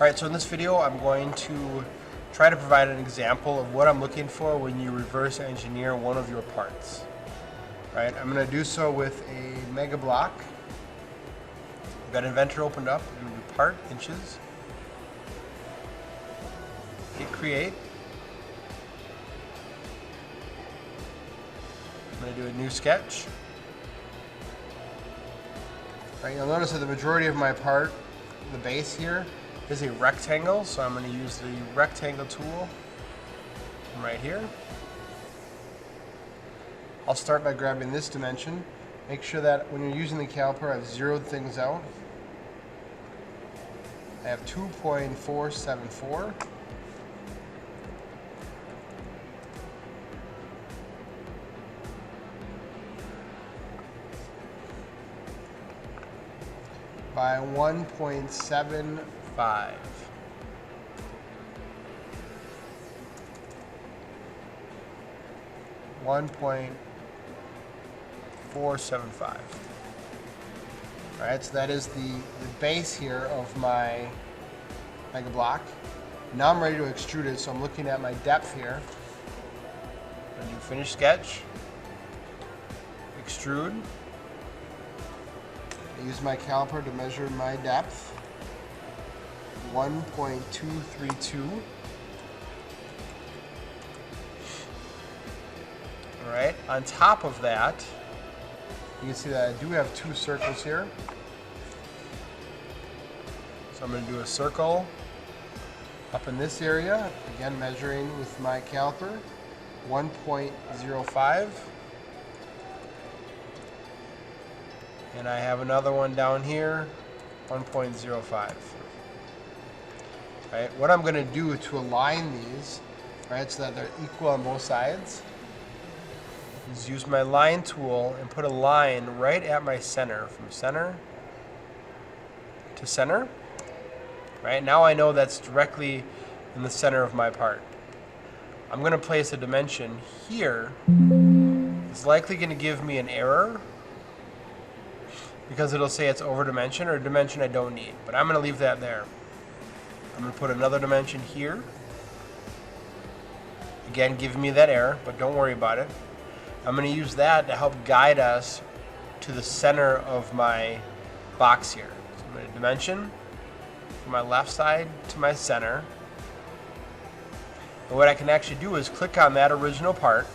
Alright, so in this video I'm going to try to provide an example of what I'm looking for when you reverse engineer one of your parts. Alright, I'm going to do so with a Mega Blok. I've got Inventor opened up. I'm going to do part, inches, hit create. I'm going to do a new sketch. Alright, you'll notice that the majority of my part, the base here, is a rectangle, so I'm going to use the rectangle tool from right here. I'll start by grabbing this dimension. Make sure that when you're using the caliper, I've zeroed things out. I have 2.474. By 1.75. 1.475. Alright, so that is the base here of my Mega Blok. Now I'm ready to extrude it, so I'm looking at my depth here. I'm going to do finish sketch, extrude. I use my caliper to measure my depth, 1.232. Alright, on top of that, you can see that I do have two circles here. So I'm going to do a circle up in this area, again measuring with my caliper, 1.05. And I have another one down here, 1.05. Right, what I'm going to do to align these, right, so that they're equal on both sides, is use my line tool and put a line right at my center, from center to center. Right, now I know that's directly in the center of my part. I'm going to place a dimension here. It's likely going to give me an error, because it'll say it's over dimension or a dimension I don't need. But I'm going to leave that there. I'm going to put another dimension here. Again, giving me that error, but don't worry about it. I'm going to use that to help guide us to the center of my box here. So I'm going to dimension from my left side to my center. And what I can actually do is click on that original part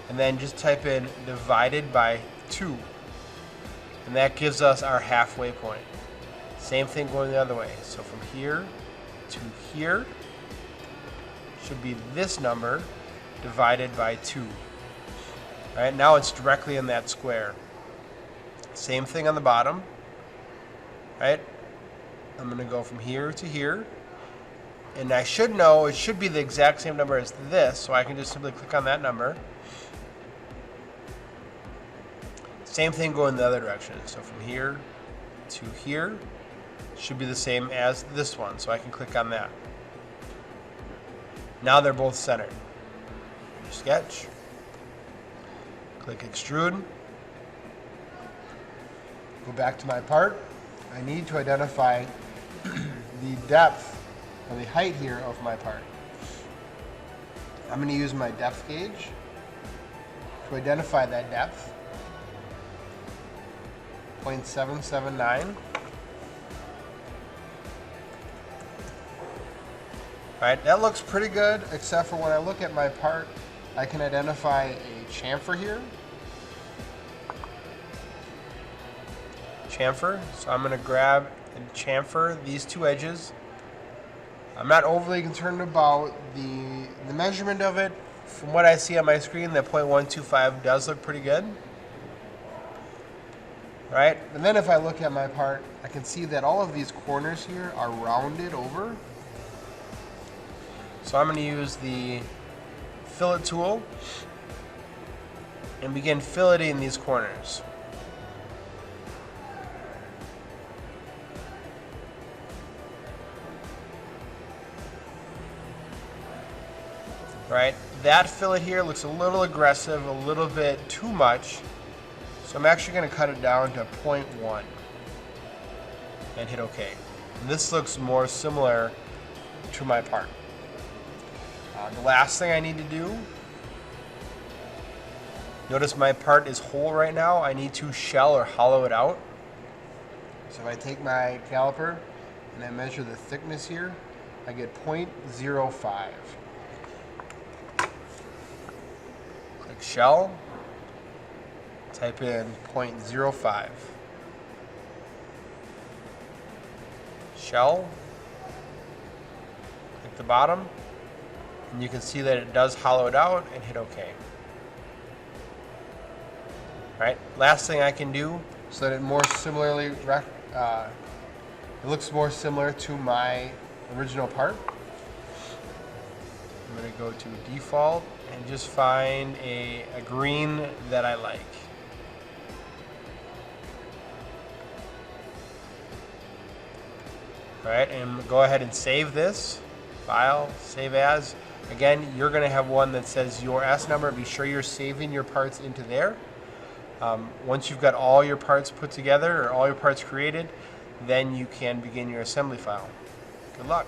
and then just type in divided by 2. And that gives us our halfway point. Same thing going the other way. So from here to here should be this number divided by 2. All right, now it's directly in that square. Same thing on the bottom. All right, I'm going to go from here to here. And I should know it should be the exact same number as this, so I can just simply click on that number. Same thing going the other direction. So from here to here should be the same as this one. So I can click on that. Now they're both centered. Sketch. Click extrude. Go back to my part. I need to identify the depth or the height here of my part. I'm going to use my depth gauge to identify that depth. 0.779. Alright, that looks pretty good, except for when I look at my part, I can identify a chamfer here. Chamfer, so I'm going to grab and chamfer these two edges. I'm not overly concerned about the measurement of it. From what I see on my screen, that 0.125 does look pretty good. Right? And then if I look at my part, I can see that all of these corners here are rounded over. So I'm going to use the fillet tool and begin filleting these corners. Right? That fillet here looks a little aggressive, a little bit too much. So I'm actually going to cut it down to 0.1 and hit OK. And this looks more similar to my part. The last thing I need to do, notice my part is whole right now. I need to shell or hollow it out. So if I take my caliper and I measure the thickness here, I get 0.05. Click shell, type in 0.05. Shell, click the bottom, and you can see that it does hollow it out, and hit OK. Alright, last thing I can do so that it more similarly it looks more similar to my original part. I'm going to go to default and just find a green that I like. Alright, and go ahead and save this. File, save as. Again, you're going to have one that says your S number. Be sure you're saving your parts into there. Once you've got all your parts put together or all your parts created, then you can begin your assembly file. Good luck.